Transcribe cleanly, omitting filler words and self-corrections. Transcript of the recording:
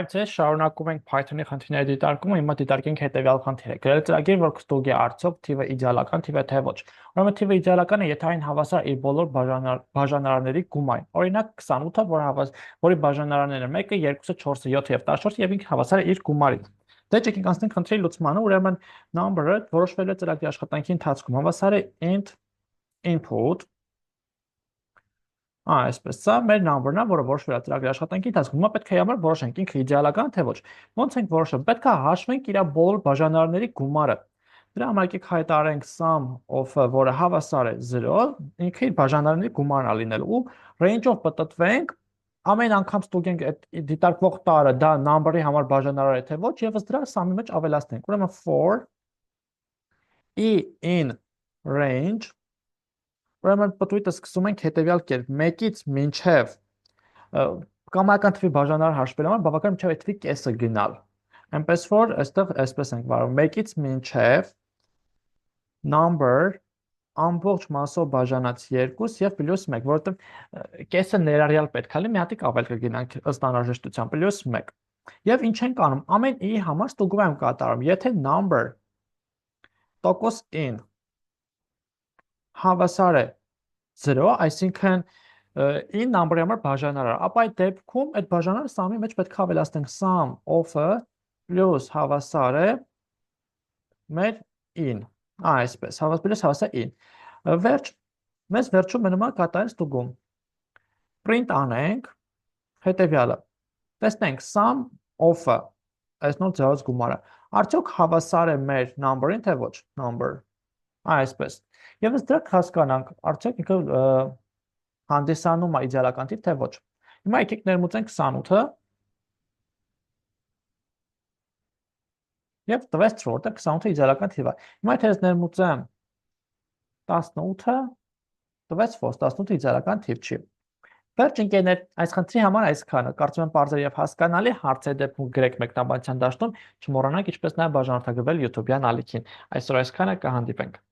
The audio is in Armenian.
Բարև ձեզ, շարունակում ենք Python-ի խնդիրների դիտարկումը, հիմա դիտարկենք հետևյալ խնդիրը։ Գրել ծրագիր, որ կստուգի արդյոք թիվը իդեալական թիվ է թե ոչ։ Ուրեմն թիվը իդեալական է, եթե այն հավասար իր բոլոր բաժանարարների գումարին։ Օրինակ 28-ը, որի բաժանարարները 1-ը, 2-ը, 4-ը, 7-ը եւ 14-ը եւ ինքը հավասար է իր գումարին։ Դե եկենք անցնենք խնդրի լուծմանը, ուրեմն number-ը որոշվել է ծրագրի աշխատանքի ընթացքում, հավասար է int input այսպես սա մեր number-ն է, որը որոշվել է ծրագրի աշխատանքի ընթացքում։ Հիմա պետք է համար որոշենք ինքը իդեալական թե ոչ։ Ոնց ենք որոշում։ Պետք է հաշվենք իր բոլոր բաժանարարների գումարը։ Դրա համար եկեք հայտարարենք sum of-ը, որը հավասար է 0, ինքը իր բաժանարարների գումարն է լինելու ու range-ով պատտվենք, ամեն անգամ ստուգենք այդ դիտարկվող տարը դա number-ի համար բաժանարար է թե ոչ, եւս դրա sum-ի մեջ ավելացնենք։ Ուրեմն for e in range Ուրեմն պտույտը սկսում ենք հետևյալ կերպ 1-ից մինչև կամայական թվի բաժանարար հաշվելու համար բավական մինչև այդ թվի կեսը գնալ։ Այնպես որ այստեղ այսպես ենք վարում 1-ից մինչև number ամբողջ մասով բաժանած 2 եւ +1, որովհետեւ կեսը ներառյալ պետք է լինի, մի հատիկ ավել կգնանք ըստ անհրաժեշտության +1։ Եվ ինչ ենք անում, ամեն i համար ստուգում եմ կատարում, եթե number տոկոս in հավասար է 0, այսինքն in number-ի համար բաժանարար, ապա այդ դեպքում այդ բաժանարարը sum-ի մեջ պետք է ավելացնենք sum of-ը plus հավասար է մեր in, այսպես, հավասար in։ Վերջ, մեզ վերջում մնում է կատարել ստուգում։ Print անենք հետևյալը։ Տեսնենք sum of-ը, այս նոր 0-ից գումարը, արդյոք հավասար է մեր number-ին թե ոչ, number, այսպես։ Եվ ըստ դրա հասկանանք, արդյոք ինքը հանդիսանում է իդեալական թիվ թե ոչ։ Հիմա եկեք ներմուծենք 28-ը եւ տվեց true, որտեղ 28-ը իդեալական թիվ է։ Հիմա եթե ես ներմուծեմ 18-ը, տվեց false, 18-ը իդեալական թիվ չի։ Վերջ ընկերներ, այս խնդրի համար այսքանը, կարծում եմ պարզ եւ հասկանալի, հարցերի դեպքում գրեք մեկնաբանության դաշտում, չմոռանաք ինչպես նաեւ բաժանորդագրվել YouTube-յան ալիքին։ Այսօր այսքանը, կհանդիպենք։